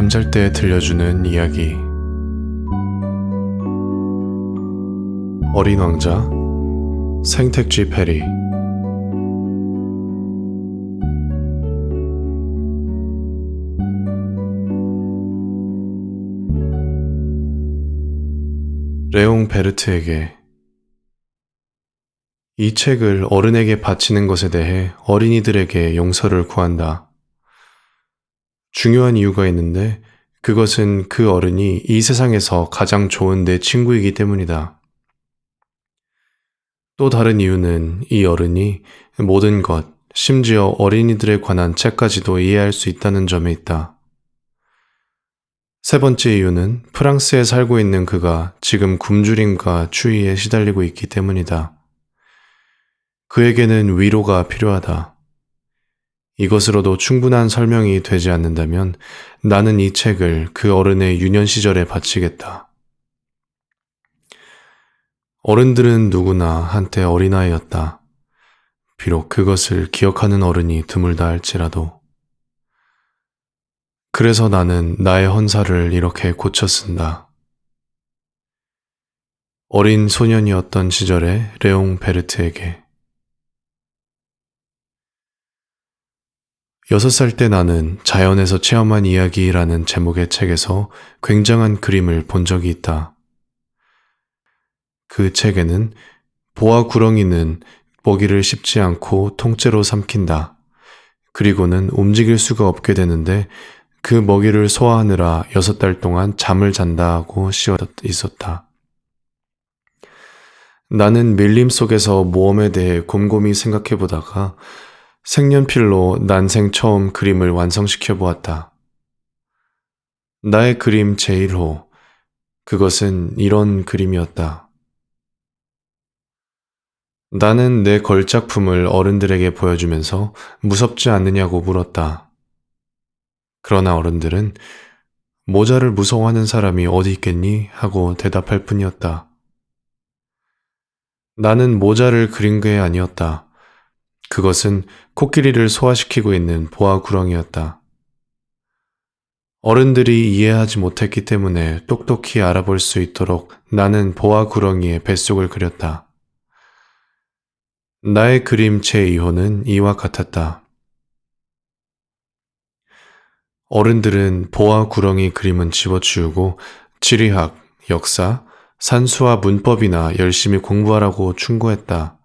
잠잘 때 들려주는 이야기. 어린 왕자, 생택쥐 페리. 레옹 베르트에게. 이 책을 어른에게 바치는 것에 대해 어린이들에게 용서를 구한다. 중요한 이유가 있는데 그것은 그 어른이 이 세상에서 가장 좋은 내 친구이기 때문이다. 또 다른 이유는 이 어른이 모든 것, 심지어 어린이들에 관한 책까지도 이해할 수 있다는 점에 있다. 세 번째 이유는 프랑스에 살고 있는 그가 지금 굶주림과 추위에 시달리고 있기 때문이다. 그에게는 위로가 필요하다. 이것으로도 충분한 설명이 되지 않는다면 나는 이 책을 그 어른의 유년 시절에 바치겠다. 어른들은 누구나 한때 어린아이였다. 비록 그것을 기억하는 어른이 드물다 할지라도. 그래서 나는 나의 헌사를 이렇게 고쳐 쓴다. 어린 소년이었던 시절의 레옹 베르트에게. 6살 때 나는 자연에서 체험한 이야기라는 제목의 책에서 굉장한 그림을 본 적이 있다. 그 책에는 보아 구렁이는 먹이를 씹지 않고 통째로 삼킨다. 그리고는 움직일 수가 없게 되는데 그 먹이를 소화하느라 6달 동안 잠을 잔다고 씌워 있었다. 나는 밀림 속에서 모험에 대해 곰곰이 생각해 보다가 색연필로 난생 처음 그림을 완성시켜 보았다. 나의 그림 제1호. 그것은 이런 그림이었다. 나는 내 걸작품을 어른들에게 보여주면서 무섭지 않느냐고 물었다. 그러나 어른들은 모자를 무서워하는 사람이 어디 있겠니? 하고 대답할 뿐이었다. 나는 모자를 그린 게 아니었다. 그것은 코끼리를 소화시키고 있는 보아 구렁이었다. 어른들이 이해하지 못했기 때문에 똑똑히 알아볼 수 있도록 나는 보아 구렁이의 뱃속을 그렸다. 나의 그림 제2호는 이와 같았다. 어른들은 보아 구렁이 그림은 집어치우고 지리학, 역사, 산수와 문법이나 열심히 공부하라고 충고했다.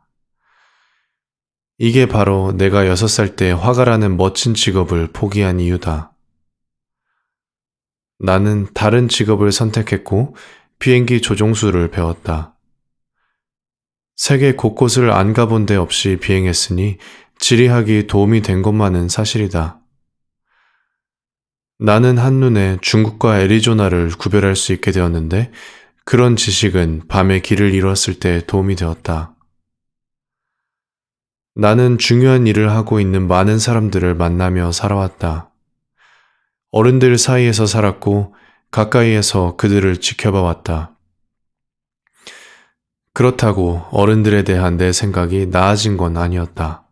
이게 바로 내가 6살 때 화가라는 멋진 직업을 포기한 이유다. 나는 다른 직업을 선택했고 비행기 조종수를 배웠다. 세계 곳곳을 안 가본 데 없이 비행했으니 지리학이 도움이 된 것만은 사실이다. 나는 한눈에 중국과 애리조나를 구별할 수 있게 되었는데 그런 지식은 밤에 길을 잃었을 때 도움이 되었다. 나는 중요한 일을 하고 있는 많은 사람들을 만나며 살아왔다. 어른들 사이에서 살았고 가까이에서 그들을 지켜봐 왔다. 그렇다고 어른들에 대한 내 생각이 나아진 건 아니었다.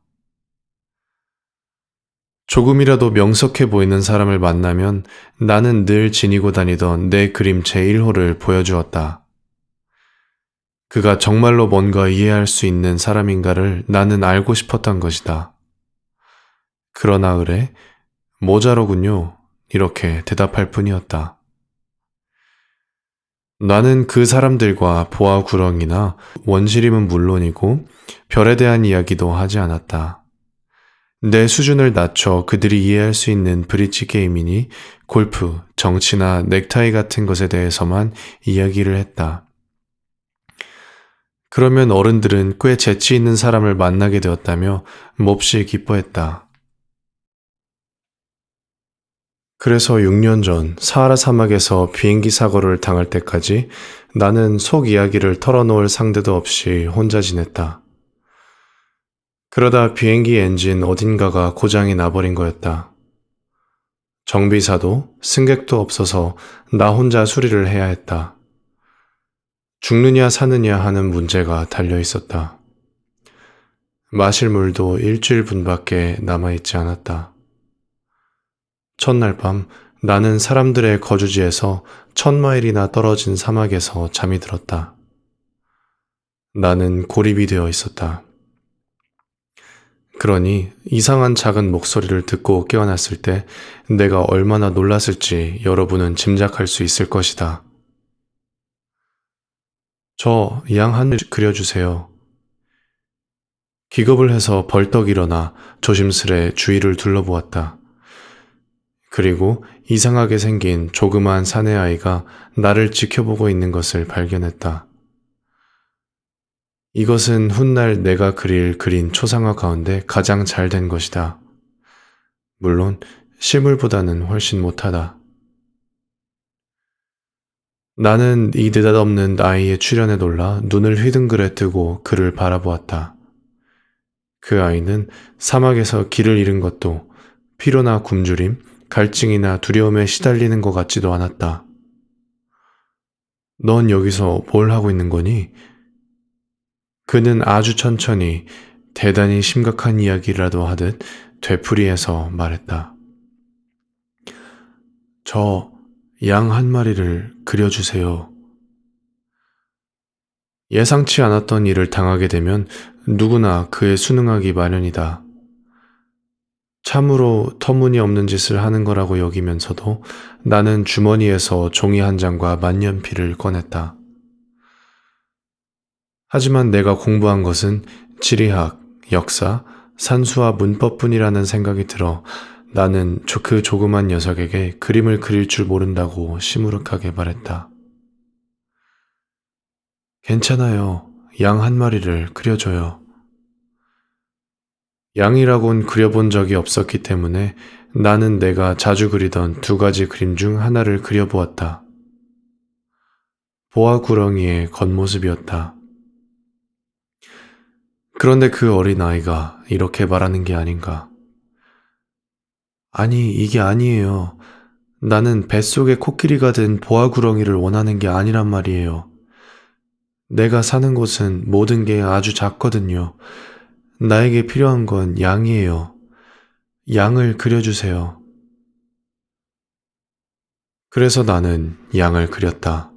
조금이라도 명석해 보이는 사람을 만나면 나는 늘 지니고 다니던 내 그림 제1호를 보여주었다. 그가 정말로 뭔가 이해할 수 있는 사람인가를 나는 알고 싶었던 것이다. 그러나 그래, 모자로군요. 이렇게 대답할 뿐이었다. 나는 그 사람들과 보아 구렁이나 원시림은 물론이고 별에 대한 이야기도 하지 않았다. 내 수준을 낮춰 그들이 이해할 수 있는 브릿지 게임이니 골프, 정치나 넥타이 같은 것에 대해서만 이야기를 했다. 그러면 어른들은 꽤 재치 있는 사람을 만나게 되었다며 몹시 기뻐했다. 그래서 6년 전 사하라 사막에서 비행기 사고를 당할 때까지 나는 속 이야기를 털어놓을 상대도 없이 혼자 지냈다. 그러다 비행기 엔진 어딘가가 고장이 나버린 거였다. 정비사도 승객도 없어서 나 혼자 수리를 해야 했다. 죽느냐 사느냐 하는 문제가 달려 있었다. 마실 물도 일주일분밖에 남아있지 않았다. 첫날 밤 나는 사람들의 거주지에서 1000마일이나 떨어진 사막에서 잠이 들었다. 나는 고립이 되어 있었다. 그러니 이상한 작은 목소리를 듣고 깨어났을 때 내가 얼마나 놀랐을지 여러분은 짐작할 수 있을 것이다. 저 양 하늘 그려주세요. 기겁을 해서 벌떡 일어나 조심스레 주위를 둘러보았다. 그리고 이상하게 생긴 조그만 사내아이가 나를 지켜보고 있는 것을 발견했다. 이것은 훗날 내가 그릴 그린 초상화 가운데 가장 잘 된 것이다. 물론 실물보다는 훨씬 못하다. 나는 이 느닷없는 아이의 출현에 놀라 눈을 휘둥그레 뜨고 그를 바라보았다. 그 아이는 사막에서 길을 잃은 것도 피로나 굶주림, 갈증이나 두려움에 시달리는 것 같지도 않았다. 넌 여기서 뭘 하고 있는 거니? 그는 아주 천천히 대단히 심각한 이야기라도 하듯 되풀이해서 말했다. 저 양 한 마리를 그려주세요. 예상치 않았던 일을 당하게 되면 누구나 그에 순응하기 마련이다. 참으로 터무니없는 짓을 하는 거라고 여기면서도 나는 주머니에서 종이 한 장과 만년필을 꺼냈다. 하지만 내가 공부한 것은 지리학, 역사, 산수와 문법뿐이라는 생각이 들어 나는 그 조그만 녀석에게 그림을 그릴 줄 모른다고 시무룩하게 말했다. 괜찮아요. 양 한 마리를 그려줘요. 양이라곤 그려본 적이 없었기 때문에 나는 내가 자주 그리던 두 가지 그림 중 하나를 그려보았다. 보아 구렁이의 겉모습이었다. 그런데 그 어린아이가 이렇게 말하는 게 아닌가. 아니, 이게 아니에요. 나는 뱃속에 코끼리가 든 보아 구렁이를 원하는 게 아니란 말이에요. 내가 사는 곳은 모든 게 아주 작거든요. 나에게 필요한 건 양이에요. 양을 그려주세요. 그래서 나는 양을 그렸다.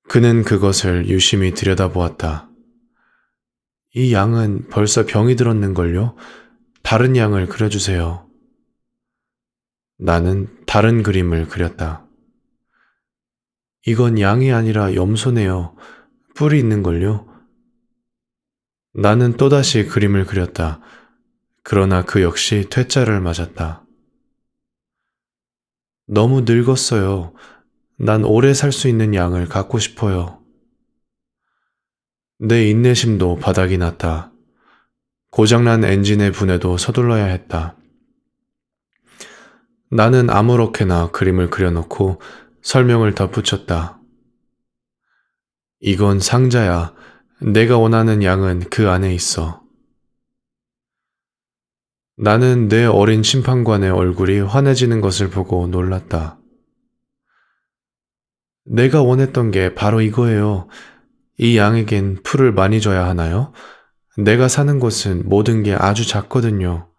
그는 그것을 유심히 들여다보았다. 이 양은 벌써 병이 들었는걸요? 다른 양을 그려주세요. 나는 다른 그림을 그렸다. 이건 양이 아니라 염소네요. 뿔이 있는걸요? 나는 또다시 그림을 그렸다. 그러나 그 역시 퇴짜를 맞았다. 너무 늙었어요. 난 오래 살 수 있는 양을 갖고 싶어요. 내 인내심도 바닥이 났다. 고장난 엔진의 분해도 서둘러야 했다. 나는 아무렇게나 그림을 그려놓고 설명을 덧붙였다. 이건 상자야. 내가 원하는 양은 그 안에 있어. 나는 내 어린 심판관의 얼굴이 환해지는 것을 보고 놀랐다. 내가 원했던 게 바로 이거예요. 이 양에겐 풀을 많이 줘야 하나요? 내가 사는 곳은 모든 게 아주 작거든요.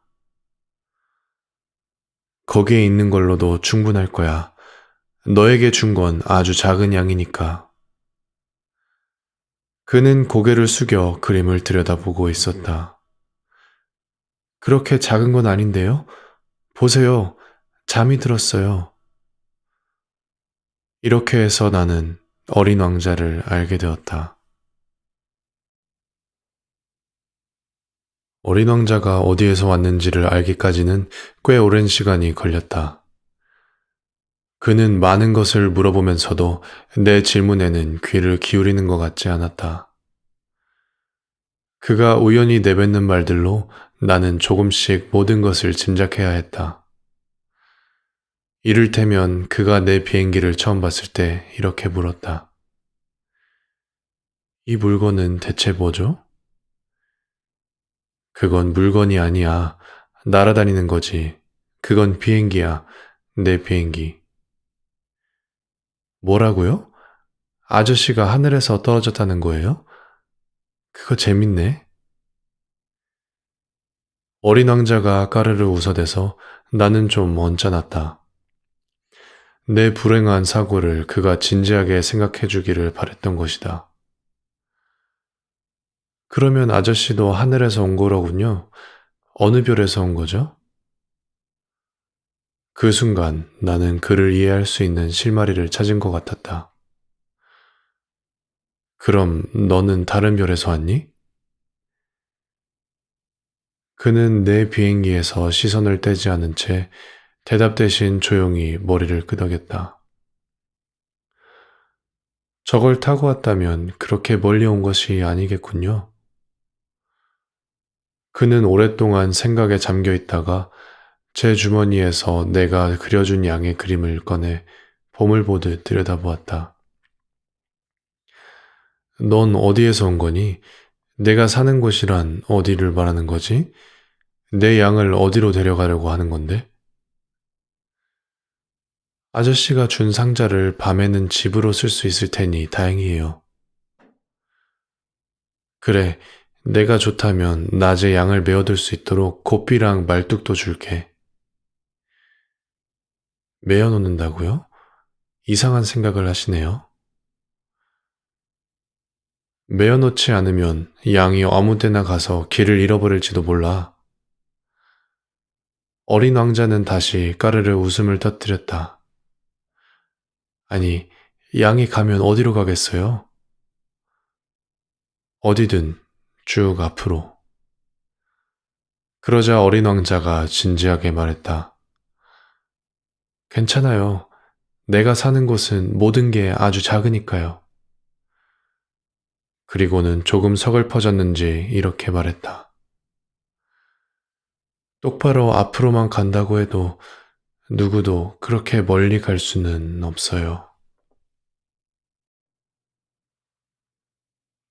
거기에 있는 걸로도 충분할 거야. 너에게 준 건 아주 작은 양이니까. 그는 고개를 숙여 그림을 들여다보고 있었다. 그렇게 작은 건 아닌데요? 보세요. 잠이 들었어요. 이렇게 해서 나는 어린 왕자를 알게 되었다. 어린 왕자가 어디에서 왔는지를 알기까지는 꽤 오랜 시간이 걸렸다. 그는 많은 것을 물어보면서도 내 질문에는 귀를 기울이는 것 같지 않았다. 그가 우연히 내뱉는 말들로 나는 조금씩 모든 것을 짐작해야 했다. 이를테면 그가 내 비행기를 처음 봤을 때 이렇게 물었다. 이 물건은 대체 뭐죠? 그건 물건이 아니야. 날아다니는 거지. 그건 비행기야. 내 비행기. 뭐라고요? 아저씨가 하늘에서 떨어졌다는 거예요? 그거 재밌네. 어린 왕자가 까르르 웃어대서 나는 좀 언짢았다. 내 불행한 사고를 그가 진지하게 생각해 주기를 바랬던 것이다. 그러면 아저씨도 하늘에서 온 거로군요. 어느 별에서 온 거죠? 그 순간 나는 그를 이해할 수 있는 실마리를 찾은 것 같았다. 그럼 너는 다른 별에서 왔니? 그는 내 비행기에서 시선을 떼지 않은 채 대답 대신 조용히 머리를 끄덕였다. 저걸 타고 왔다면 그렇게 멀리 온 것이 아니겠군요. 그는 오랫동안 생각에 잠겨 있다가 제 주머니에서 내가 그려준 양의 그림을 꺼내 봄을 보듯 들여다보았다. 넌 어디에서 온 거니? 내가 사는 곳이란 어디를 말하는 거지? 내 양을 어디로 데려가려고 하는 건데? 아저씨가 준 상자를 밤에는 집으로 쓸 수 있을 테니 다행이에요. 그래, 내가 좋다면 낮에 양을 메어둘 수 있도록 고삐랑 말뚝도 줄게. 메어놓는다고요? 이상한 생각을 하시네요. 메어놓지 않으면 양이 아무 데나 가서 길을 잃어버릴지도 몰라. 어린 왕자는 다시 까르르 웃음을 터뜨렸다. 아니, 양이 가면 어디로 가겠어요? 어디든 쭉 앞으로. 그러자 어린 왕자가 진지하게 말했다. 괜찮아요. 내가 사는 곳은 모든 게 아주 작으니까요. 그리고는 조금 서글퍼졌는지 이렇게 말했다. 똑바로 앞으로만 간다고 해도 누구도 그렇게 멀리 갈 수는 없어요.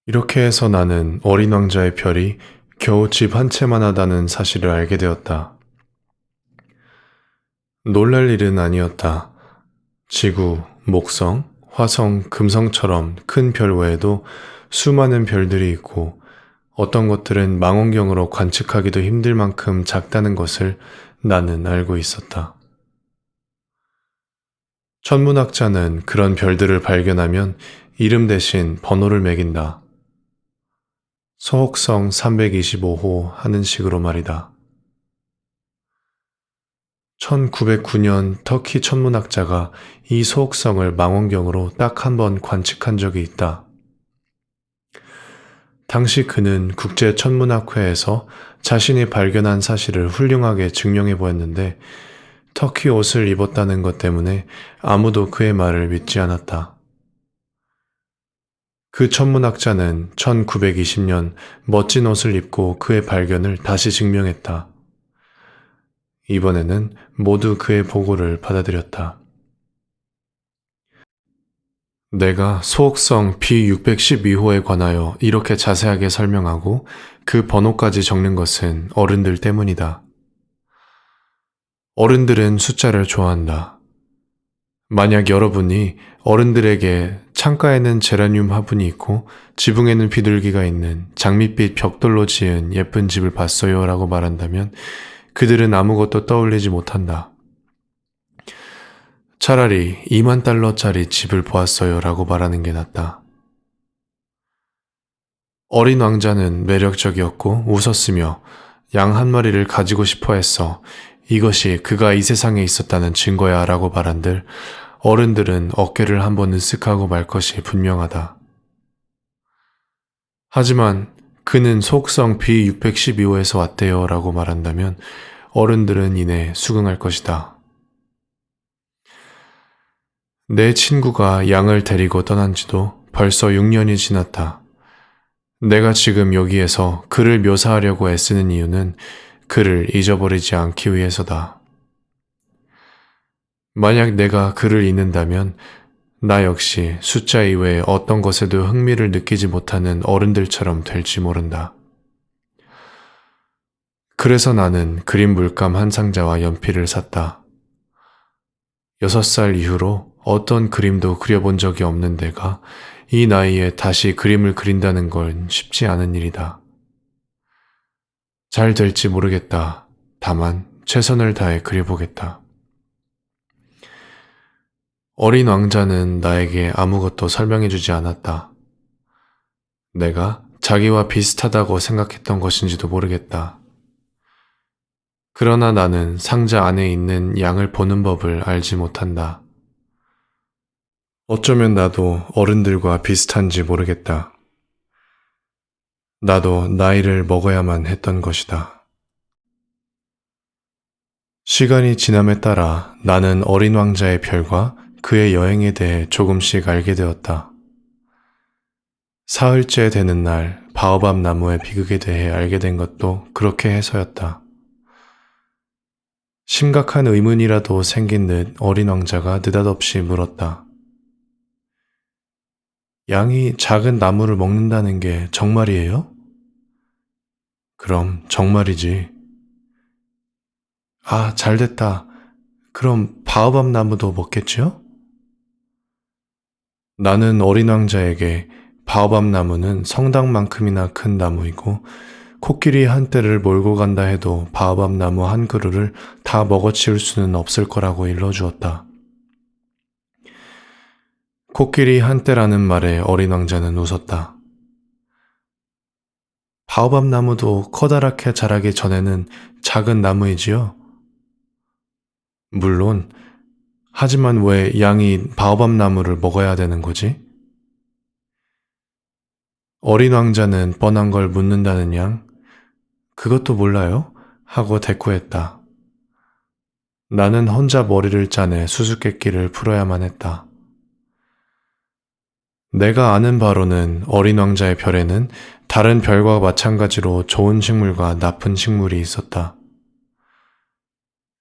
이렇게 해서 나는 어린 왕자의 별이 겨우 집 한 채만 하다는 사실을 알게 되었다. 놀랄 일은 아니었다. 지구, 목성, 화성, 금성처럼 큰 별 외에도 수많은 별들이 있고 어떤 것들은 망원경으로 관측하기도 힘들 만큼 작다는 것을 나는 알고 있었다. 천문학자는 그런 별들을 발견하면 이름 대신 번호를 매긴다. 소혹성 325호 하는 식으로 말이다. 1909년 터키 천문학자가 이 소혹성을 망원경으로 딱 한 번 관측한 적이 있다. 당시 그는 국제천문학회에서 자신이 발견한 사실을 훌륭하게 증명해 보였는데 터키 옷을 입었다는 것 때문에 아무도 그의 말을 믿지 않았다. 그 천문학자는 1920년 멋진 옷을 입고 그의 발견을 다시 증명했다. 이번에는 모두 그의 보고를 받아들였다. 내가 소옥성 B612호에 관하여 이렇게 자세하게 설명하고 그 번호까지 적는 것은 어른들 때문이다. 어른들은 숫자를 좋아한다. 만약 여러분이 어른들에게 창가에는 제라늄 화분이 있고 지붕에는 비둘기가 있는 장밋빛 벽돌로 지은 예쁜 집을 봤어요 라고 말한다면 그들은 아무것도 떠올리지 못한다. 차라리 2만 달러짜리 집을 보았어요 라고 말하는 게 낫다. 어린 왕자는 매력적이었고 웃었으며 양 한 마리를 가지고 싶어 했어. 이것이 그가 이 세상에 있었다는 증거야 라고 말한들 어른들은 어깨를 한번 으쓱하고 말 것이 분명하다. 하지만 그는 속성 B612호에서 왔대요 라고 말한다면 어른들은 이내 수긍할 것이다. 내 친구가 양을 데리고 떠난 지도 벌써 6년이 지났다. 내가 지금 여기에서 그를 묘사하려고 애쓰는 이유는 그를 잊어버리지 않기 위해서다. 만약 내가 그를 잊는다면 나 역시 숫자 이외에 어떤 것에도 흥미를 느끼지 못하는 어른들처럼 될지 모른다. 그래서 나는 그림 물감 한 상자와 연필을 샀다. 6살 이후로 어떤 그림도 그려본 적이 없는 내가 이 나이에 다시 그림을 그린다는 건 쉽지 않은 일이다. 잘 될지 모르겠다. 다만 최선을 다해 그려보겠다. 어린 왕자는 나에게 아무것도 설명해주지 않았다. 내가 자기와 비슷하다고 생각했던 것인지도 모르겠다. 그러나 나는 상자 안에 있는 양을 보는 법을 알지 못한다. 어쩌면 나도 어른들과 비슷한지 모르겠다. 나도 나이를 먹어야만 했던 것이다. 시간이 지남에 따라 나는 어린 왕자의 별과 그의 여행에 대해 조금씩 알게 되었다. 사흘째 되는 날 바오밥 나무의 비극에 대해 알게 된 것도 그렇게 해서였다. 심각한 의문이라도 생긴 듯 어린 왕자가 느닷없이 물었다. 양이 작은 나무를 먹는다는 게 정말이에요? 그럼 정말이지. 아, 잘됐다. 그럼 바오밥 나무도 먹겠지요? 나는 어린 왕자에게 바오밥 나무는 성당만큼이나 큰 나무이고 코끼리 한 떼를 몰고 간다 해도 바오밥 나무 한 그루를 다 먹어치울 수는 없을 거라고 일러주었다. 코끼리 한 떼라는 말에 어린 왕자는 웃었다. 바오밥 나무도 커다랗게 자라기 전에는 작은 나무이지요? 물론, 하지만 왜 양이 바오밥 나무를 먹어야 되는 거지? 어린 왕자는 뻔한 걸 묻는다는 양, 그것도 몰라요? 하고 대꾸했다. 나는 혼자 머리를 짜내 수수께끼를 풀어야만 했다. 내가 아는 바로는 어린 왕자의 별에는 다른 별과 마찬가지로 좋은 식물과 나쁜 식물이 있었다.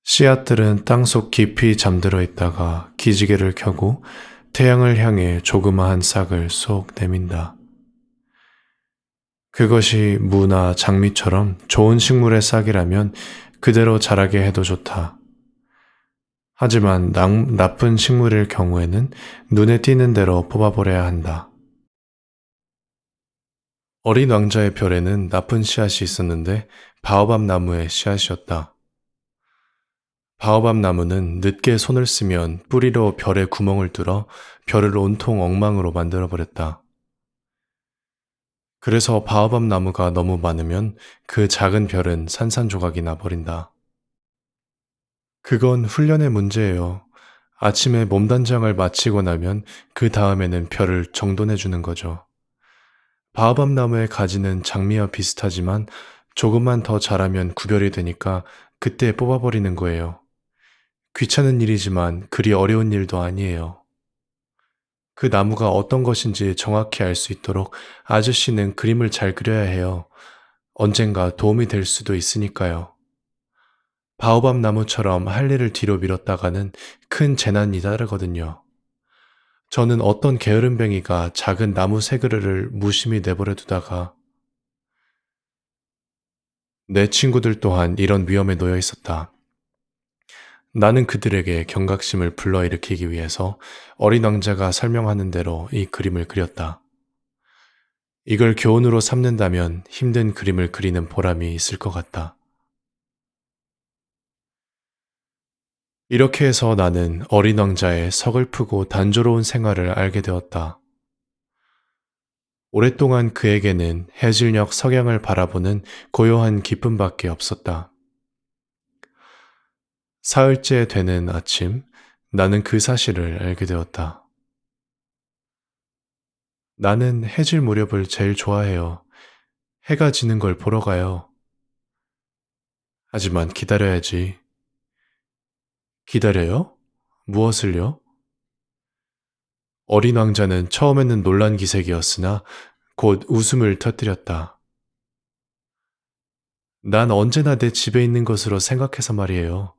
씨앗들은 땅속 깊이 잠들어 있다가 기지개를 켜고 태양을 향해 조그마한 싹을 쏙 내민다. 그것이 무나 장미처럼 좋은 식물의 싹이라면 그대로 자라게 해도 좋다. 하지만 나쁜 식물일 경우에는 눈에 띄는 대로 뽑아버려야 한다. 어린 왕자의 별에는 나쁜 씨앗이 있었는데 바오밥 나무의 씨앗이었다. 바오밥 나무는 늦게 손을 쓰면 뿌리로 별에 구멍을 뚫어 별을 온통 엉망으로 만들어버렸다. 그래서 바오밥 나무가 너무 많으면 그 작은 별은 산산조각이 나버린다. 그건 훈련의 문제예요. 아침에 몸단장을 마치고 나면 그 다음에는 별을 정돈해주는 거죠. 바오밥 나무의 가지는 장미와 비슷하지만 조금만 더 자라면 구별이 되니까 그때 뽑아버리는 거예요. 귀찮은 일이지만 그리 어려운 일도 아니에요. 그 나무가 어떤 것인지 정확히 알 수 있도록 아저씨는 그림을 잘 그려야 해요. 언젠가 도움이 될 수도 있으니까요. 바오밥 나무처럼 할 일을 뒤로 미뤘다가는 큰 재난이 따르거든요. 저는 어떤 게으름뱅이가 작은 나무 새 그루를 무심히 내버려 두다가 내 친구들 또한 이런 위험에 놓여 있었다. 나는 그들에게 경각심을 불러일으키기 위해서 어린 왕자가 설명하는 대로 이 그림을 그렸다. 이걸 교훈으로 삼는다면 힘든 그림을 그리는 보람이 있을 것 같다. 이렇게 해서 나는 어린 왕자의 서글프고 단조로운 생활을 알게 되었다. 오랫동안 그에게는 해질녘 석양을 바라보는 고요한 기쁨밖에 없었다. 사흘째 되는 아침, 나는 그 사실을 알게 되었다. 나는 해질 무렵을 제일 좋아해요. 해가 지는 걸 보러 가요. 하지만 기다려야지. 기다려요? 무엇을요? 어린 왕자는 처음에는 놀란 기색이었으나 곧 웃음을 터뜨렸다. 난 언제나 내 집에 있는 것으로 생각해서 말이에요.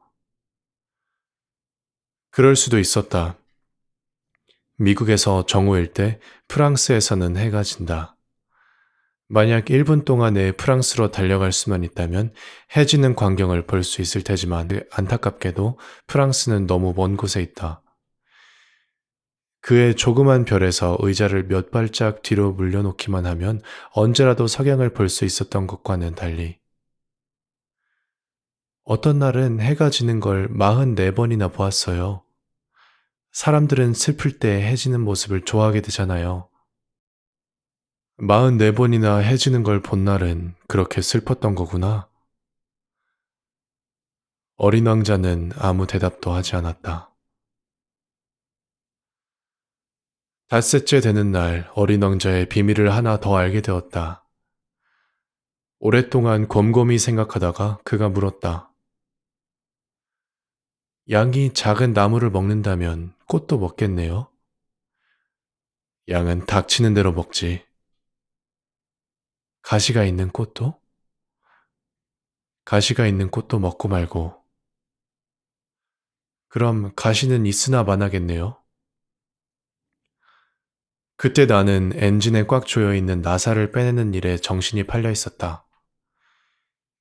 그럴 수도 있었다. 미국에서 정오일 때 프랑스에서는 해가 진다. 만약 1분 동안에 프랑스로 달려갈 수만 있다면 해지는 광경을 볼 수 있을 테지만 안타깝게도 프랑스는 너무 먼 곳에 있다. 그의 조그만 별에서 의자를 몇 발짝 뒤로 물려놓기만 하면 언제라도 석양을 볼 수 있었던 것과는 달리 어떤 날은 해가 지는 걸 44번이나 보았어요. 사람들은 슬플 때 해지는 모습을 좋아하게 되잖아요. 44번이나 해지는 걸 본 날은 그렇게 슬펐던 거구나. 어린 왕자는 아무 대답도 하지 않았다. 닷새째 되는 날 어린 왕자의 비밀을 하나 더 알게 되었다. 오랫동안 곰곰이 생각하다가 그가 물었다. 양이 작은 나무를 먹는다면 꽃도 먹겠네요? 양은 닥치는 대로 먹지. 가시가 있는 꽃도? 가시가 있는 꽃도 먹고 말고. 그럼 가시는 있으나 마나겠네요? 그때 나는 엔진에 꽉 조여 있는 나사를 빼내는 일에 정신이 팔려 있었다.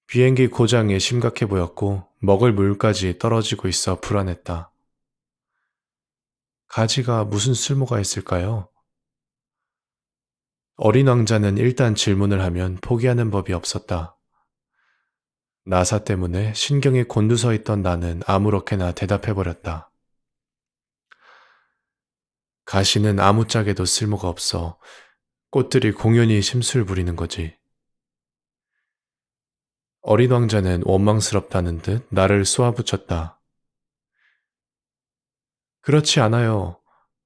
비행기 고장이 심각해 보였고 먹을 물까지 떨어지고 있어 불안했다. 가지가 무슨 쓸모가 있을까요? 어린 왕자는 일단 질문을 하면 포기하는 법이 없었다. 나사 때문에 신경이 곤두서 있던 나는 아무렇게나 대답해버렸다. 가시는 아무짝에도 쓸모가 없어. 꽃들이 공연히 심술 부리는 거지. 어린 왕자는 원망스럽다는 듯 나를 쏘아붙였다. 그렇지 않아요.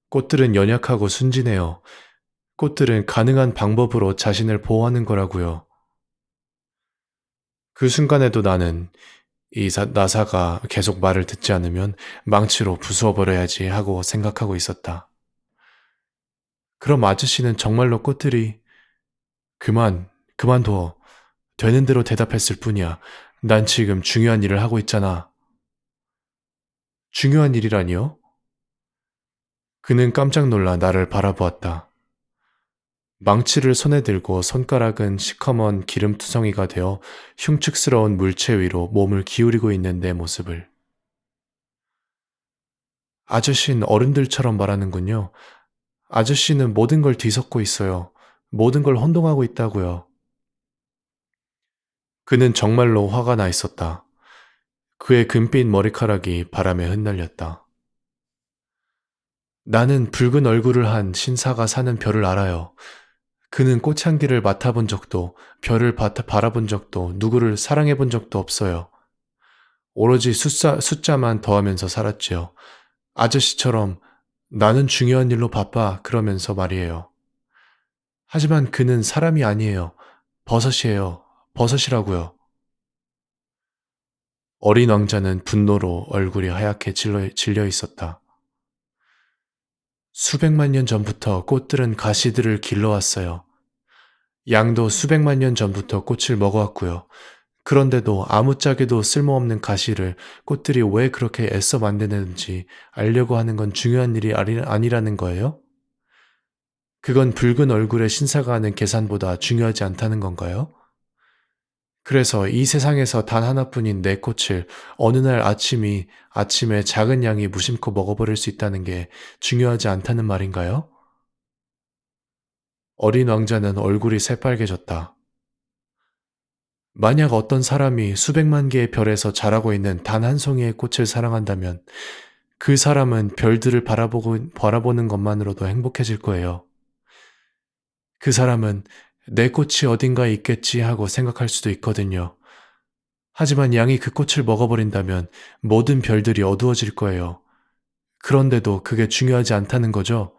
꽃들은 연약하고 순진해요. 꽃들은 가능한 방법으로 자신을 보호하는 거라고요. 그 순간에도 나는 나사가 계속 말을 듣지 않으면 망치로 부수어버려야지 하고 생각하고 있었다. 그럼 아저씨는 정말로 꽃들이 그만둬. 되는 대로 대답했을 뿐이야. 난 지금 중요한 일을 하고 있잖아. 중요한 일이라니요? 그는 깜짝 놀라 나를 바라보았다. 망치를 손에 들고 손가락은 시커먼 기름투성이가 되어 흉측스러운 물체 위로 몸을 기울이고 있는 내 모습을. 아저씨는 어른들처럼 말하는군요. 아저씨는 모든 걸 뒤섞고 있어요. 모든 걸 혼동하고 있다고요. 그는 정말로 화가 나 있었다. 그의 금빛 머리카락이 바람에 흩날렸다. 나는 붉은 얼굴을 한 신사가 사는 별을 알아요. 그는 꽃향기를 맡아본 적도, 별을 바라본 적도, 누구를 사랑해 본 적도 없어요. 오로지 숫자만 더하면서 살았지요. 아저씨처럼 나는 중요한 일로 바빠 그러면서 말이에요. 하지만 그는 사람이 아니에요. 버섯이에요. 버섯이라고요. 어린 왕자는 분노로 얼굴이 하얗게 질려 있었다. 수백만 년 전부터 꽃들은 가시들을 길러왔어요. 양도 수백만 년 전부터 꽃을 먹어왔고요. 그런데도 아무짝에도 쓸모없는 가시를 꽃들이 왜 그렇게 애써 만드는지 알려고 하는 건 중요한 일이 아니라는 거예요? 그건 붉은 얼굴의 신사가 하는 계산보다 중요하지 않다는 건가요? 그래서 이 세상에서 단 하나뿐인 내 꽃을 어느 날 아침에 작은 양이 무심코 먹어버릴 수 있다는 게 중요하지 않다는 말인가요? 어린 왕자는 얼굴이 새빨개졌다. 만약 어떤 사람이 수백만 개의 별에서 자라고 있는 단 한 송이의 꽃을 사랑한다면 그 사람은 별들을 바라보는 것만으로도 행복해질 거예요. 그 사람은 내 꽃이 어딘가에 있겠지 하고 생각할 수도 있거든요. 하지만 양이 그 꽃을 먹어버린다면 모든 별들이 어두워질 거예요. 그런데도 그게 중요하지 않다는 거죠?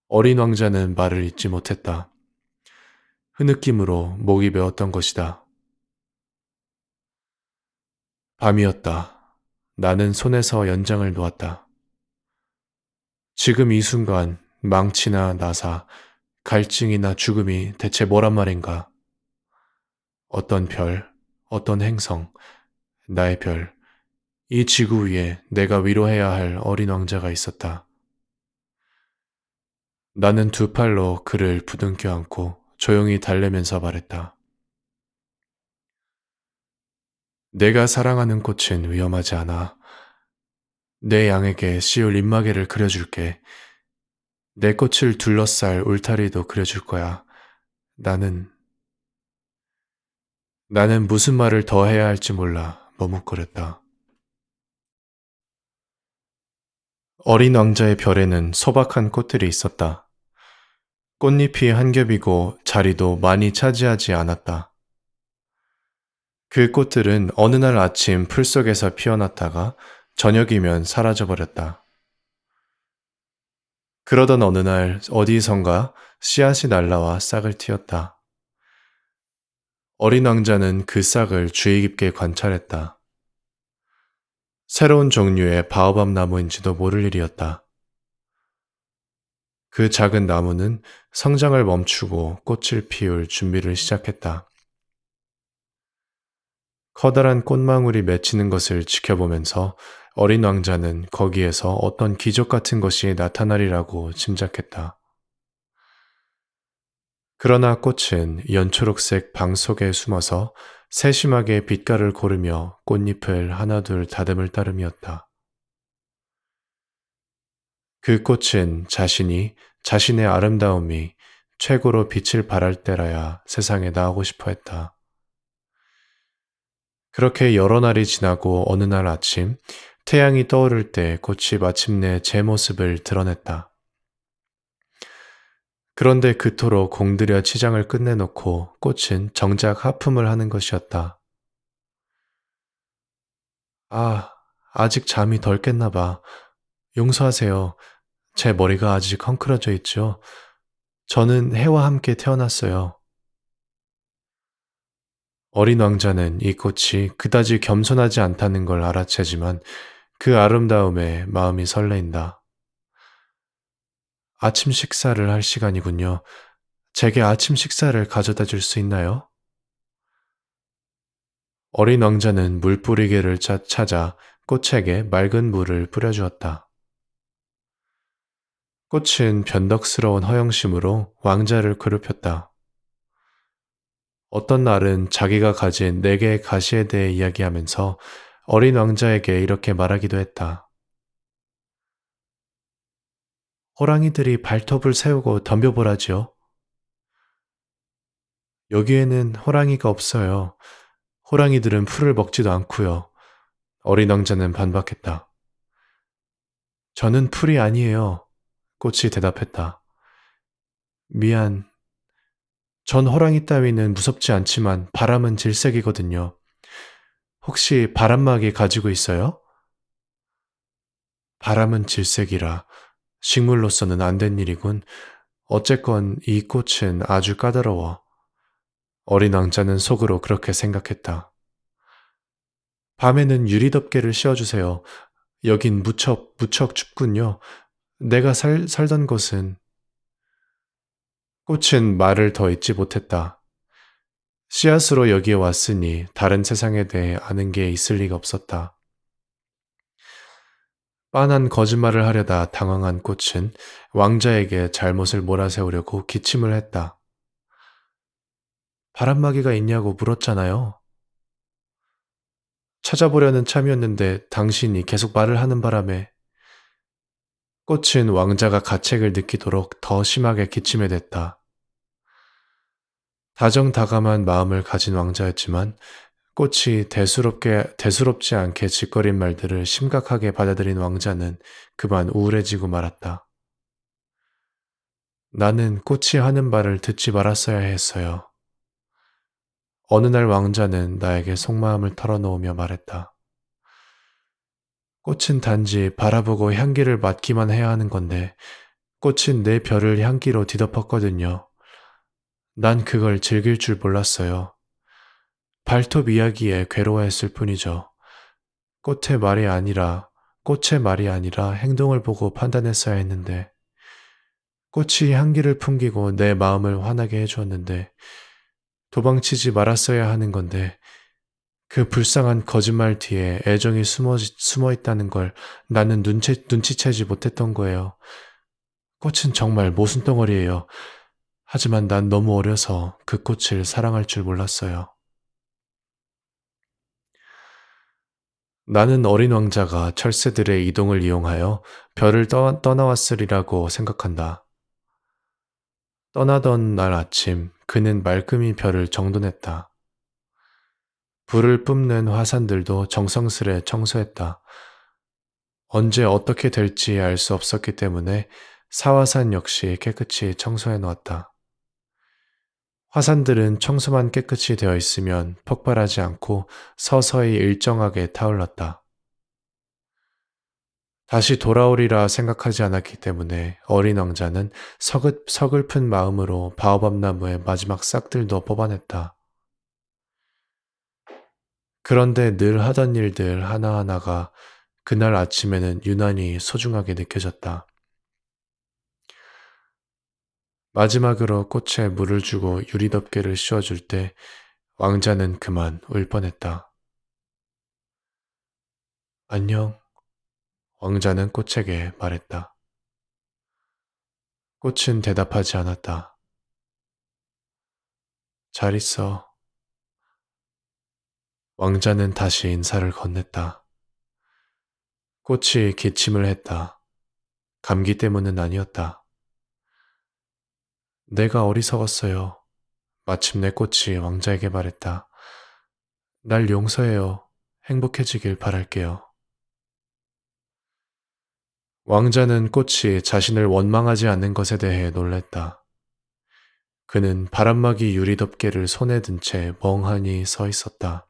어린 왕자는 말을 잇지 못했다. 흐느낌으로 목이 메었던 것이다. 밤이었다. 나는 손에서 연장을 놓았다. 지금 이 순간 망치나 나사, 갈증이나 죽음이 대체 뭐란 말인가? 어떤 별, 어떤 행성, 나의 별, 이 지구 위에 내가 위로해야 할 어린 왕자가 있었다. 나는 두 팔로 그를 부둥켜 안고 조용히 달래면서 말했다. 내가 사랑하는 꽃은 위험하지 않아. 내 양에게 씌울 입마개를 그려줄게. 내 꽃을 둘러쌀 울타리도 그려줄 거야. 나는, 나는 무슨 말을 더 해야 할지 몰라 머뭇거렸다. 어린 왕자의 별에는 소박한 꽃들이 있었다. 꽃잎이 한 겹이고 자리도 많이 차지하지 않았다. 그 꽃들은 어느 날 아침 풀 속에서 피어났다가 저녁이면 사라져버렸다. 그러던 어느 날 어디선가 씨앗이 날라와 싹을 틔웠다. 어린 왕자는 그 싹을 주의 깊게 관찰했다. 새로운 종류의 바오밥 나무인지도 모를 일이었다. 그 작은 나무는 성장을 멈추고 꽃을 피울 준비를 시작했다. 커다란 꽃망울이 맺히는 것을 지켜보면서 어린 왕자는 거기에서 어떤 기적 같은 것이 나타나리라고 짐작했다. 그러나 꽃은 연초록색 방 속에 숨어서 세심하게 빛깔을 고르며 꽃잎을 하나둘 다듬을 따름이었다. 그 꽃은 자신이 자신의 아름다움이 최고로 빛을 발할 때라야 세상에 나오고 싶어 했다. 그렇게 여러 날이 지나고 어느 날 아침 태양이 떠오를 때 꽃이 마침내 제 모습을 드러냈다. 그런데 그토록 공들여 치장을 끝내놓고 꽃은 정작 하품을 하는 것이었다. 아, 아직 잠이 덜 깼나 봐. 용서하세요. 제 머리가 아직 헝클어져 있죠. 저는 해와 함께 태어났어요. 어린 왕자는 이 꽃이 그다지 겸손하지 않다는 걸 알아채지만 그 아름다움에 마음이 설레인다. 아침 식사를 할 시간이군요. 제게 아침 식사를 가져다 줄 수 있나요? 어린 왕자는 물뿌리개를 찾아 꽃에게 맑은 물을 뿌려주었다. 꽃은 변덕스러운 허영심으로 왕자를 괴롭혔다. 어떤 날은 자기가 가진 네 개의 가시에 대해 이야기하면서 어린 왕자에게 이렇게 말하기도 했다. 호랑이들이 발톱을 세우고 덤벼보라지요. 여기에는 호랑이가 없어요. 호랑이들은 풀을 먹지도 않고요. 어린 왕자는 반박했다. 저는 풀이 아니에요. 꽃이 대답했다. 미안. 전 호랑이 따위는 무섭지 않지만 바람은 질색이거든요. 혹시 바람막이 가지고 있어요? 바람은 질색이라 식물로서는 안 된 일이군. 어쨌건 이 꽃은 아주 까다로워. 어린 왕자는 속으로 그렇게 생각했다. 밤에는 유리덮개를 씌워주세요. 여긴 무척 춥군요. 내가 살던 곳은 꽃은 말을 더 잇지 못했다. 씨앗으로 여기에 왔으니 다른 세상에 대해 아는 게 있을 리가 없었다. 빤한 거짓말을 하려다 당황한 꽃은 왕자에게 잘못을 몰아세우려고 기침을 했다. 바람막이가 있냐고 물었잖아요. 찾아보려는 참이었는데 당신이 계속 말을 하는 바람에 꽃은 왕자가 가책을 느끼도록 더 심하게 기침에 댔다. 다정다감한 마음을 가진 왕자였지만 꽃이 대수롭지 않게 짓거린 말들을 심각하게 받아들인 왕자는 그만 우울해지고 말았다. 나는 꽃이 하는 말을 듣지 말았어야 했어요. 어느 날 왕자는 나에게 속마음을 털어놓으며 말했다. 꽃은 단지 바라보고 향기를 맡기만 해야 하는 건데 꽃은 내 별을 향기로 뒤덮었거든요. 난 그걸 즐길 줄 몰랐어요. 발톱 이야기에 괴로워했을 뿐이죠. 꽃의 말이 아니라, 꽃의 말이 아니라 행동을 보고 판단했어야 했는데, 꽃이 향기를 풍기고 내 마음을 화나게 해주었는데, 도망치지 말았어야 하는 건데, 그 불쌍한 거짓말 뒤에 애정이 숨어 있다는 걸 나는 눈치채지 못했던 거예요. 꽃은 정말 모순덩어리예요. 하지만 난 너무 어려서 그 꽃을 사랑할 줄 몰랐어요. 나는 어린 왕자가 철새들의 이동을 이용하여 별을 떠나왔으리라고 생각한다. 떠나던 날 아침, 그는 말끔히 별을 정돈했다. 불을 뿜는 화산들도 정성스레 청소했다. 언제 어떻게 될지 알 수 없었기 때문에 사화산 역시 깨끗이 청소해 놓았다. 화산들은 청소만 깨끗이 되어 있으면 폭발하지 않고 서서히 일정하게 타올랐다. 다시 돌아오리라 생각하지 않았기 때문에 어린 왕자는 서글픈 마음으로 바오밥 나무의 마지막 싹들도 뽑아냈다. 그런데 늘 하던 일들 하나하나가 그날 아침에는 유난히 소중하게 느껴졌다. 마지막으로 꽃에 물을 주고 유리덮개를 씌워줄 때 왕자는 그만 울 뻔했다. 안녕, 왕자는 꽃에게 말했다. 꽃은 대답하지 않았다. 잘 있어. 왕자는 다시 인사를 건넸다. 꽃이 기침을 했다. 감기 때문은 아니었다. 내가 어리석었어요. 마침내 꽃이 왕자에게 말했다. 날 용서해요. 행복해지길 바랄게요. 왕자는 꽃이 자신을 원망하지 않는 것에 대해 놀랬다. 그는 바람막이 유리덮개를 손에 든 채 멍하니 서 있었다.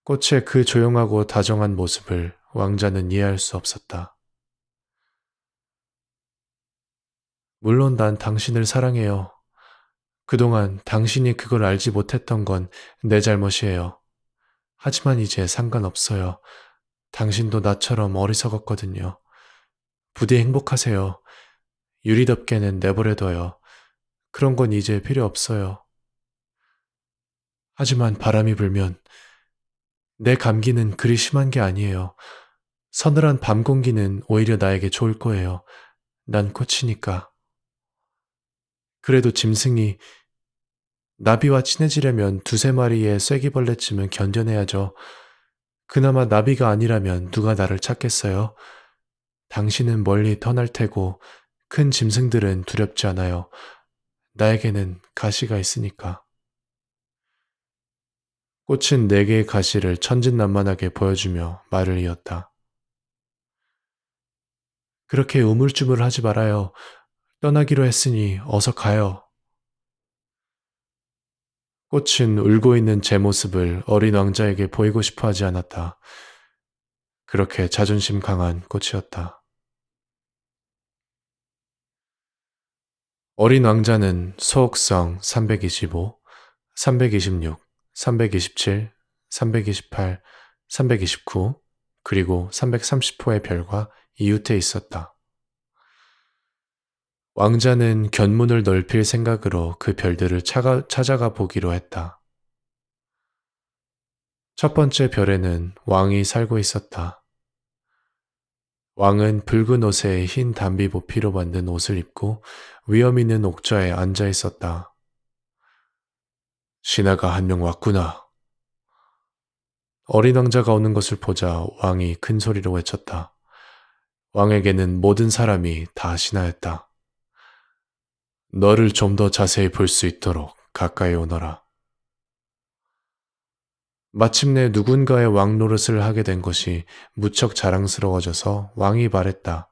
꽃의 그 조용하고 다정한 모습을 왕자는 이해할 수 없었다. 물론 난 당신을 사랑해요. 그동안 당신이 그걸 알지 못했던 건 내 잘못이에요. 하지만 이제 상관없어요. 당신도 나처럼 어리석었거든요. 부디 행복하세요. 유리덮개는 내버려둬요. 그런 건 이제 필요 없어요. 하지만 바람이 불면 내 감기는 그리 심한 게 아니에요. 서늘한 밤 공기는 오히려 나에게 좋을 거예요. 난 꽃이니까. 그래도 짐승이 나비와 친해지려면 두세 마리의 쐐기벌레쯤은 견뎌내야죠. 그나마 나비가 아니라면 누가 나를 찾겠어요? 당신은 멀리 떠날 테고 큰 짐승들은 두렵지 않아요. 나에게는 가시가 있으니까. 꽃은 네 개의 가시를 천진난만하게 보여주며 말을 이었다. 그렇게 우물쭈물하지 말아요. 떠나기로 했으니 어서 가요. 꽃은 울고 있는 제 모습을 어린 왕자에게 보이고 싶어 하지 않았다. 그렇게 자존심 강한 꽃이었다. 어린 왕자는 소옥성 325, 326, 327, 328, 329, 그리고 330호의 별과 이웃에 있었다. 왕자는 견문을 넓힐 생각으로 그 별들을 찾아가 보기로 했다. 첫 번째 별에는 왕이 살고 있었다. 왕은 붉은 옷에 흰 담비 보피로 만든 옷을 입고 위험 있는 옥좌에 앉아 있었다. 신하가 한 명 왔구나. 어린 왕자가 오는 것을 보자 왕이 큰 소리로 외쳤다. 왕에게는 모든 사람이 다 신하였다. 너를 좀 더 자세히 볼 수 있도록 가까이 오너라. 마침내 누군가의 왕 노릇을 하게 된 것이 무척 자랑스러워져서 왕이 말했다.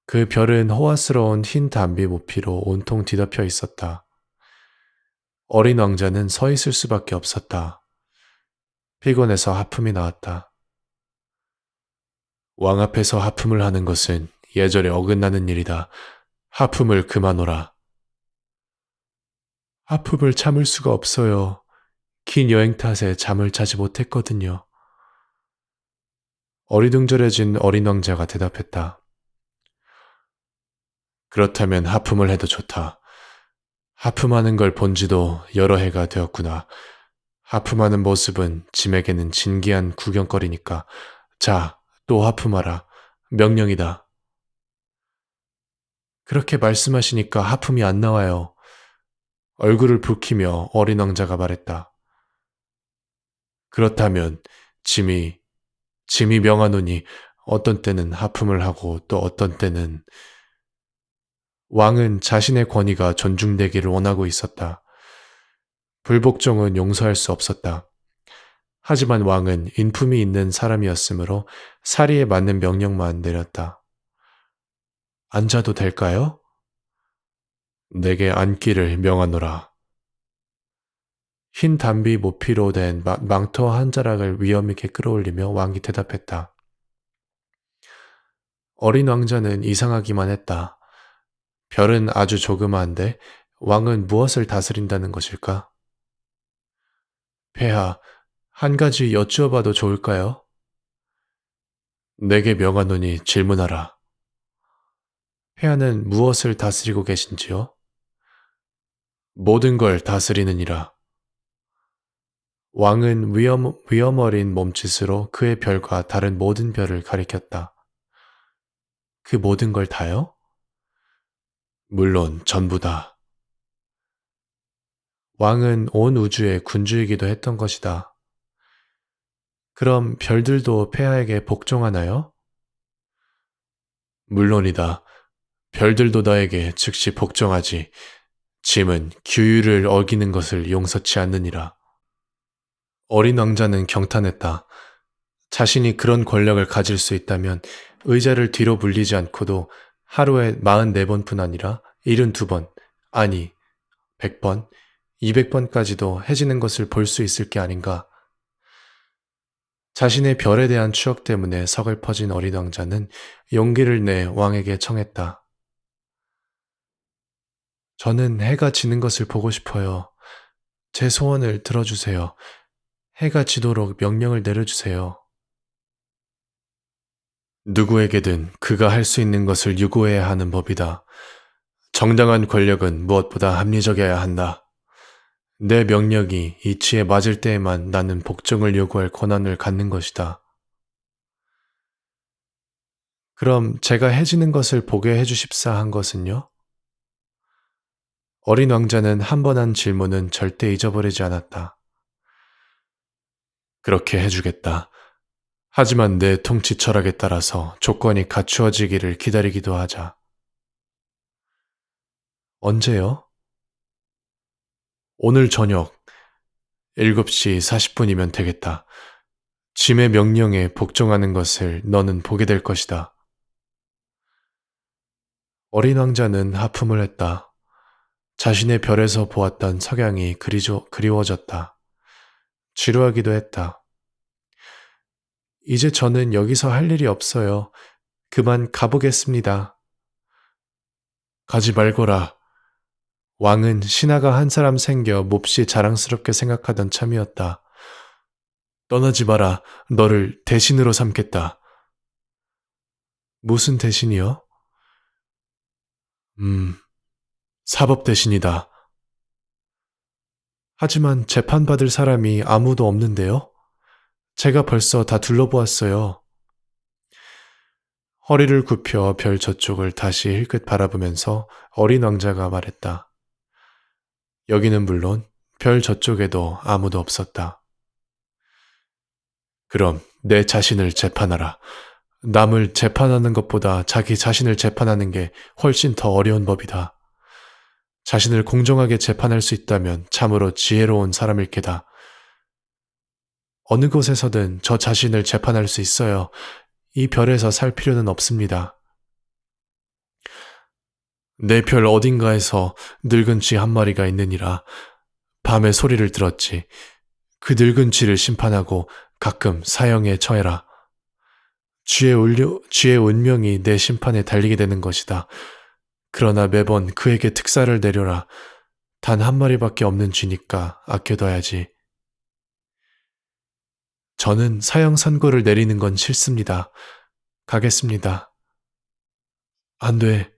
그 별은 호화스러운 흰 담비 모피로 온통 뒤덮여 있었다. 어린 왕자는 서 있을 수밖에 없었다. 피곤해서 하품이 나왔다. 왕 앞에서 하품을 하는 것은 예절에 어긋나는 일이다. 하품을 그만오라. 하품을 참을 수가 없어요. 긴 여행 탓에 잠을 자지 못했거든요. 어리둥절해진 어린 왕자가 대답했다. 그렇다면 하품을 해도 좋다. 하품하는 걸 본 지도 여러 해가 되었구나. 하품하는 모습은 짐에게는 진기한 구경거리니까. 자, 또 하품하라. 명령이다. 그렇게 말씀하시니까 하품이 안 나와요. 얼굴을 붉히며 어린 왕자가 말했다. 그렇다면 짐이 명하노니 어떤 때는 하품을 하고 또 어떤 때는 왕은 자신의 권위가 존중되기를 원하고 있었다. 불복종은 용서할 수 없었다. 하지만 왕은 인품이 있는 사람이었으므로 사리에 맞는 명령만 내렸다. 앉아도 될까요? 내게 앉기를 명하노라. 흰 담비 모피로 된 망토 한 자락을 위엄 있게 끌어올리며 왕이 대답했다. 어린 왕자는 이상하기만 했다. 별은 아주 조그마한데 왕은 무엇을 다스린다는 것일까? 폐하, 한 가지 여쭈어봐도 좋을까요? 내게 명하노니 질문하라. 폐하는 무엇을 다스리고 계신지요? 모든 걸 다스리느니라. 왕은 위엄 어린 몸짓으로 그의 별과 다른 모든 별을 가리켰다. 그 모든 걸 다요? 물론 전부다. 왕은 온 우주의 군주이기도 했던 것이다. 그럼 별들도 폐하에게 복종하나요? 물론이다. 별들도 너에게 즉시 복종하지. 짐은 규율을 어기는 것을 용서치 않느니라. 어린 왕자는 경탄했다. 자신이 그런 권력을 가질 수 있다면 의자를 뒤로 물리지 않고도 하루에 44번뿐 아니라 72번, 아니 100번, 200번까지도 해지는 것을 볼 수 있을 게 아닌가. 자신의 별에 대한 추억 때문에 서글퍼진 어린 왕자는 용기를 내 왕에게 청했다. 저는 해가 지는 것을 보고 싶어요. 제 소원을 들어주세요. 해가 지도록 명령을 내려주세요. 누구에게든 그가 할 수 있는 것을 유고해야 하는 법이다. 정당한 권력은 무엇보다 합리적이어야 한다. 내 명령이 이치에 맞을 때에만 나는 복종을 요구할 권한을 갖는 것이다. 그럼 제가 해지는 것을 보게 해주십사 한 것은요? 어린 왕자는 한 번 한 질문은 절대 잊어버리지 않았다. 그렇게 해주겠다. 하지만 내 통치 철학에 따라서 조건이 갖추어지기를 기다리기도 하자. 언제요? 오늘 저녁 7시 40분이면 되겠다. 짐의 명령에 복종하는 것을 너는 보게 될 것이다. 어린 왕자는 하품을 했다. 자신의 별에서 보았던 석양이 그리워졌다. 지루하기도 했다. 이제 저는 여기서 할 일이 없어요. 그만 가보겠습니다. 가지 말거라. 왕은 신하가 한 사람 생겨 몹시 자랑스럽게 생각하던 참이었다. 떠나지 마라. 너를 대신으로 삼겠다. 무슨 대신이요? 사법 대신이다. 하지만 재판받을 사람이 아무도 없는데요? 제가 벌써 다 둘러보았어요. 허리를 굽혀 별 저쪽을 다시 힐끗 바라보면서 어린 왕자가 말했다. 여기는 물론 별 저쪽에도 아무도 없었다. 그럼 내 자신을 재판하라. 남을 재판하는 것보다 자기 자신을 재판하는 게 훨씬 더 어려운 법이다. 자신을 공정하게 재판할 수 있다면 참으로 지혜로운 사람일 게다. 어느 곳에서든 저 자신을 재판할 수 있어요. 이 별에서 살 필요는 없습니다. 내 별 어딘가에서 늙은 쥐 한 마리가 있느니라. 밤에 소리를 들었지. 그 늙은 쥐를 심판하고 가끔 사형에 처해라. 쥐의 운명이 내 심판에 달리게 되는 것이다. 그러나 매번 그에게 특사를 내려라. 단 한 마리밖에 없는 쥐니까 아껴둬야지. 저는 사형 선고를 내리는 건 싫습니다. 가겠습니다. 안 돼.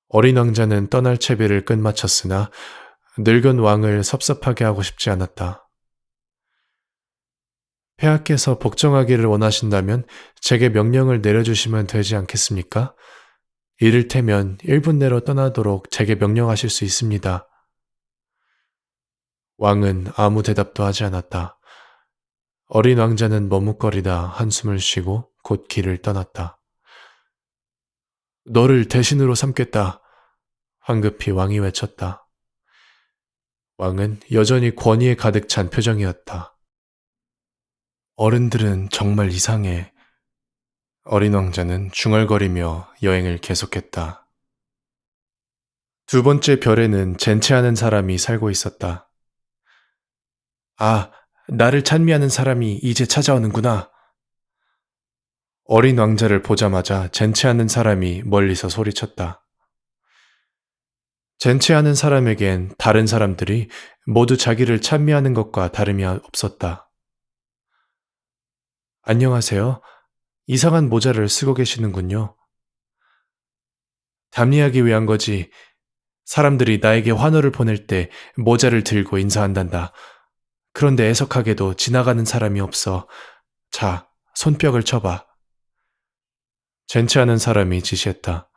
어린 왕자는 떠날 채비를 끝마쳤으나 늙은 왕을 섭섭하게 하고 싶지 않았다. 폐하께서 복종하기를 원하신다면 제게 명령을 내려주시면 되지 않겠습니까? 이를테면 1분 내로 떠나도록 제게 명령하실 수 있습니다. 왕은 아무 대답도 하지 않았다. 어린 왕자는 머뭇거리다 한숨을 쉬고 곧 길을 떠났다. 너를 대신으로 삼겠다. 황급히 왕이 외쳤다. 왕은 여전히 권위에 가득 찬 표정이었다. 어른들은 정말 이상해. 어린 왕자는 중얼거리며 여행을 계속했다. 두 번째 별에는 젠체하는 사람이 살고 있었다. 아, 나를 찬미하는 사람이 이제 찾아오는구나. 어린 왕자를 보자마자 젠체하는 사람이 멀리서 소리쳤다. 젠체하는 사람에겐 다른 사람들이 모두 자기를 찬미하는 것과 다름이 없었다. 안녕하세요. 이상한 모자를 쓰고 계시는군요. 답례하기 위한 거지. 사람들이 나에게 환호를 보낼 때 모자를 들고 인사한단다. 그런데 애석하게도 지나가는 사람이 없어. 자, 손뼉을 쳐봐. 젠체하는 사람이 지시했다.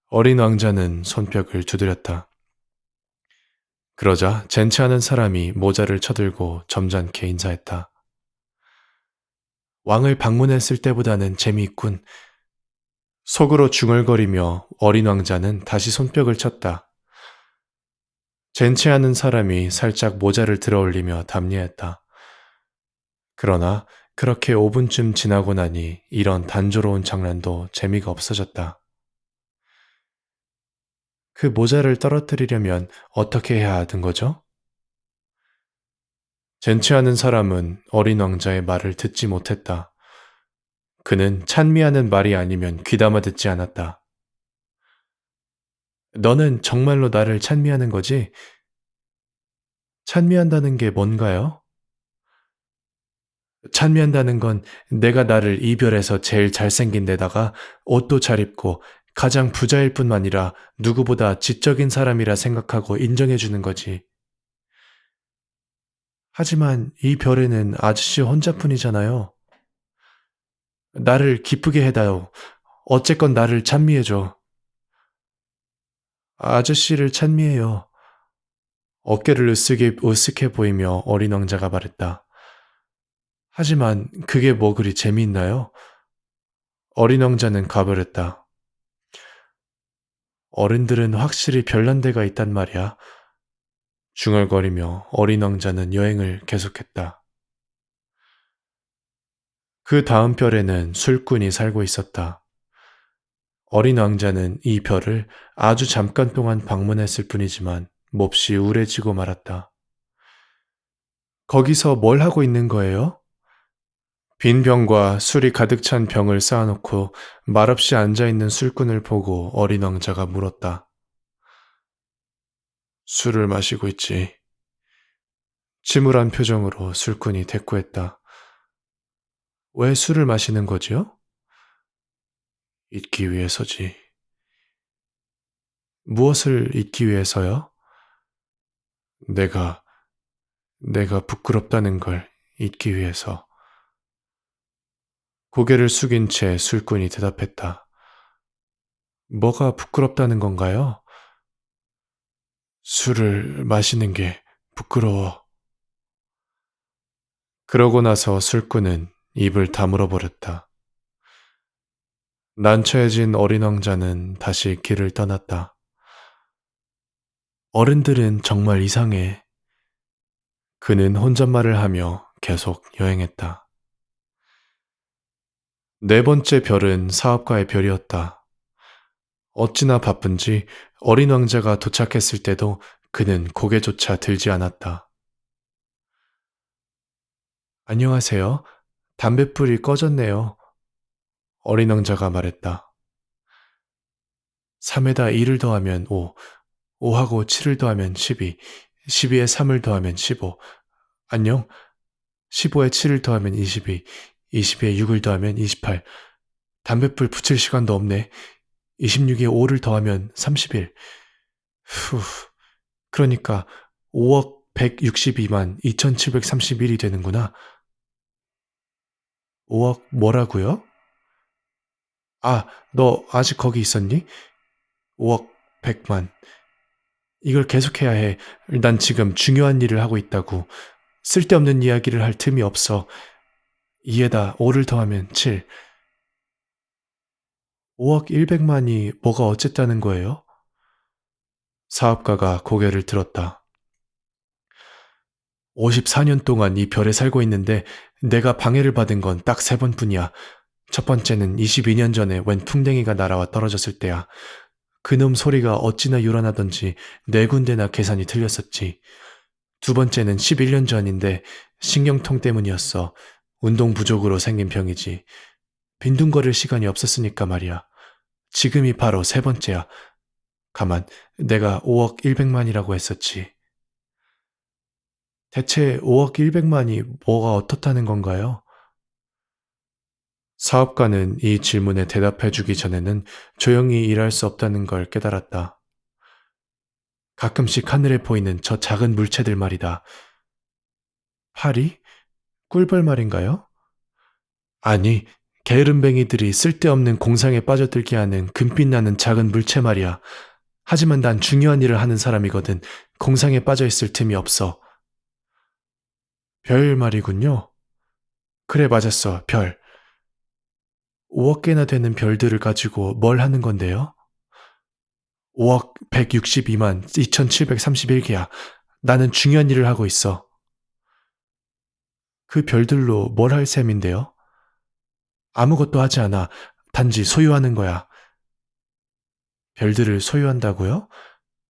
어린 왕자는 손뼉을 두드렸다. 그러자 젠체하는 사람이 모자를 쳐들고 점잖게 인사했다. 왕을 방문했을 때보다는 재미있군. 속으로 중얼거리며 어린 왕자는 다시 손뼉을 쳤다. 젠체하는 사람이 살짝 모자를 들어 올리며 답례했다. 그러나 그렇게 5분쯤 지나고 나니 이런 단조로운 장난도 재미가 없어졌다. 그 모자를 떨어뜨리려면 어떻게 해야 하는 거죠? 젠체하는 사람은 어린 왕자의 말을 듣지 못했다. 그는 찬미하는 말이 아니면 귀담아 듣지 않았다. 너는 정말로 나를 찬미하는 거지? 찬미한다는 게 뭔가요? 찬미한다는 건 내가 나를 이별해서 제일 잘생긴 데다가 옷도 잘 입고 가장 부자일 뿐만 아니라 누구보다 지적인 사람이라 생각하고 인정해 주는 거지. 하지만 이 별에는 아저씨 혼자뿐이잖아요. 나를 기쁘게 해다오. 어쨌건 나를 찬미해줘. 아저씨를 찬미해요. 어깨를 으쓱해 보이며 어린 왕자가 말했다. 하지만 그게 뭐 그리 재미있나요? 어린 왕자는 가버렸다. 어른들은 확실히 별난 데가 있단 말이야. 중얼거리며 어린 왕자는 여행을 계속했다. 그 다음 별에는 술꾼이 살고 있었다. 어린 왕자는 이 별을 아주 잠깐 동안 방문했을 뿐이지만 몹시 우울해지고 말았다. 거기서 뭘 하고 있는 거예요? 빈 병과 술이 가득 찬 병을 쌓아놓고 말없이 앉아있는 술꾼을 보고 어린 왕자가 물었다. 술을 마시고 있지. 침울한 표정으로 술꾼이 대꾸했다. 왜 술을 마시는 거지요? 잊기 위해서지. 무엇을 잊기 위해서요? 내가, 내가 부끄럽다는 걸 잊기 위해서. 고개를 숙인 채 술꾼이 대답했다. 뭐가 부끄럽다는 건가요? 술을 마시는 게 부끄러워. 그러고 나서 술꾼은 입을 다물어 버렸다. 난처해진 어린 왕자는 다시 길을 떠났다. 어른들은 정말 이상해. 그는 혼잣말을 하며 계속 여행했다. 네 번째 별은 사업가의 별이었다. 어찌나 바쁜지 어린 왕자가 도착했을 때도 그는 고개조차 들지 않았다. 안녕하세요. 담뱃불이 꺼졌네요. 어린 왕자가 말했다. 3에다 2를 더하면 5, 5하고 7을 더하면 12, 12에 3을 더하면 15. 안녕? 15에 7을 더하면 22, 20에 6을 더하면 28. 담뱃불 붙일 시간도 없네. 26에 5를 더하면 31. 후, 그러니까 5억 162만 2731이 되는구나. 5억 뭐라고요? 아, 너 아직 거기 있었니? 5억 100만. 이걸 계속해야 해. 난 지금 중요한 일을 하고 있다고. 쓸데없는 이야기를 할 틈이 없어. 2에다 5를 더하면 7. 5억 100만이 뭐가 어쨌다는 거예요? 사업가가 고개를 들었다. 54년 동안 이 별에 살고 있는데 내가 방해를 받은 건 딱 3번뿐이야. 첫 번째는 22년 전에 웬 풍뎅이가 날아와 떨어졌을 때야. 그놈 소리가 어찌나 요란하던지 4군데나 계산이 틀렸었지. 두 번째는 11년 전인데 신경통 때문이었어. 운동 부족으로 생긴 병이지. 빈둥거릴 시간이 없었으니까 말이야. 지금이 바로 3번째야. 가만, 내가 5억 1백만이라고 했었지. 대체 5억 1백만이 뭐가 어떻다는 건가요? 사업가는 이 질문에 대답해주기 전에는 조용히 일할 수 없다는 걸 깨달았다. 가끔씩 하늘에 보이는 저 작은 물체들 말이다. 파리? 꿀벌 말인가요? 아니, 게으름뱅이들이 쓸데없는 공상에 빠져들게 하는 금빛 나는 작은 물체 말이야. 하지만 난 중요한 일을 하는 사람이거든. 공상에 빠져 있을 틈이 없어. 별 말이군요. 그래, 맞았어. 별. 5억 개나 되는 별들을 가지고 뭘 하는 건데요? 5억 162만 2731개야. 나는 중요한 일을 하고 있어. 그 별들로 뭘 할 셈인데요? 아무것도 하지 않아. 단지 소유하는 거야. 별들을 소유한다고요?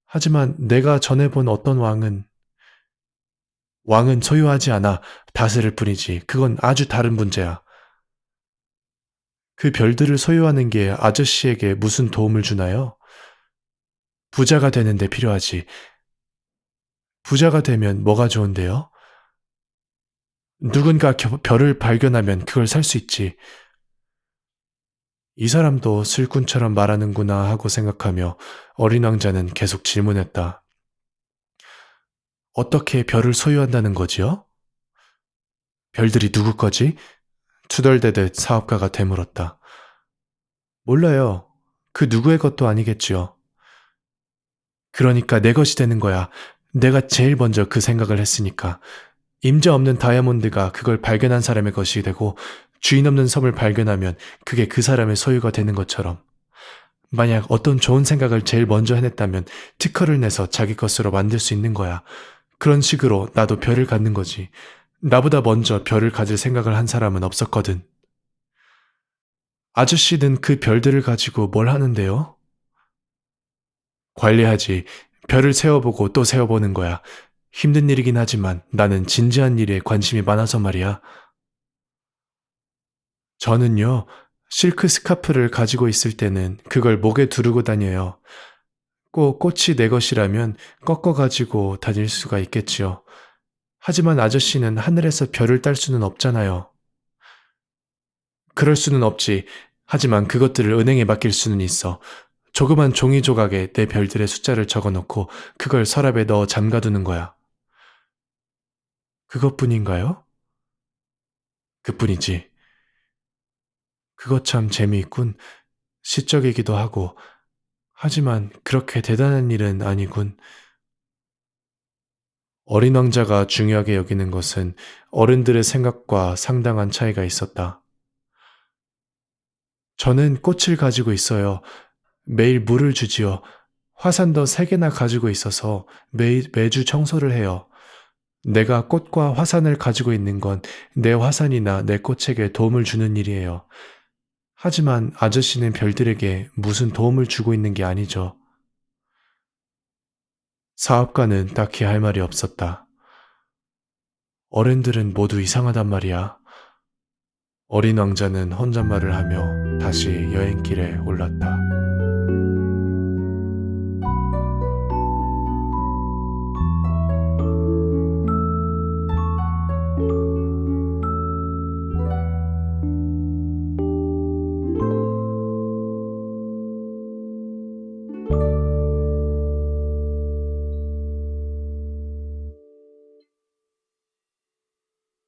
하지만 내가 전에 본 어떤 왕은 소유하지 않아. 다스릴 뿐이지. 그건 아주 다른 문제야. 그 별들을 소유하는 게 아저씨에게 무슨 도움을 주나요? 부자가 되는데 필요하지. 부자가 되면 뭐가 좋은데요? 누군가 별을 발견하면 그걸 살 수 있지. 이 사람도 술꾼처럼 말하는구나 하고 생각하며 어린 왕자는 계속 질문했다. 어떻게 별을 소유한다는 거지요? 별들이 누구 거지? 투덜대듯 사업가가 되물었다. 몰라요. 그 누구의 것도 아니겠지요. 그러니까 내 것이 되는 거야. 내가 제일 먼저 그 생각을 했으니까. 임자 없는 다이아몬드가 그걸 발견한 사람의 것이 되고 주인 없는 섬을 발견하면 그게 그 사람의 소유가 되는 것처럼. 만약 어떤 좋은 생각을 제일 먼저 해냈다면 특허를 내서 자기 것으로 만들 수 있는 거야. 그런 식으로 나도 별을 갖는 거지. 나보다 먼저 별을 가질 생각을 한 사람은 없었거든. 아저씨는 그 별들을 가지고 뭘 하는데요? 관리하지. 별을 세워보고 또 세워보는 거야. 힘든 일이긴 하지만 나는 진지한 일에 관심이 많아서 말이야. 저는요, 실크 스카프를 가지고 있을 때는 그걸 목에 두르고 다녀요. 꼭 꽃이 내 것이라면 꺾어가지고 다닐 수가 있겠지요. 하지만 아저씨는 하늘에서 별을 딸 수는 없잖아요. 그럴 수는 없지. 하지만 그것들을 은행에 맡길 수는 있어. 조그만 종이 조각에 내 별들의 숫자를 적어 놓고 그걸 서랍에 넣어 잠가두는 거야. 그것뿐인가요? 그뿐이지. 그것 참 재미있군. 시적이기도 하고. 하지만 그렇게 대단한 일은 아니군. 어린 왕자가 중요하게 여기는 것은 어른들의 생각과 상당한 차이가 있었다. 저는 꽃을 가지고 있어요. 매일 물을 주지요. 화산도 3개나 가지고 있어서 매주 청소를 해요. 내가 꽃과 화산을 가지고 있는 건 내 화산이나 내 꽃에게 도움을 주는 일이에요. 하지만 아저씨는 별들에게 무슨 도움을 주고 있는 게 아니죠. 사업가는 딱히 할 말이 없었다. 어른들은 모두 이상하단 말이야. 어린 왕자는 혼잣말을 하며 다시 여행길에 올랐다.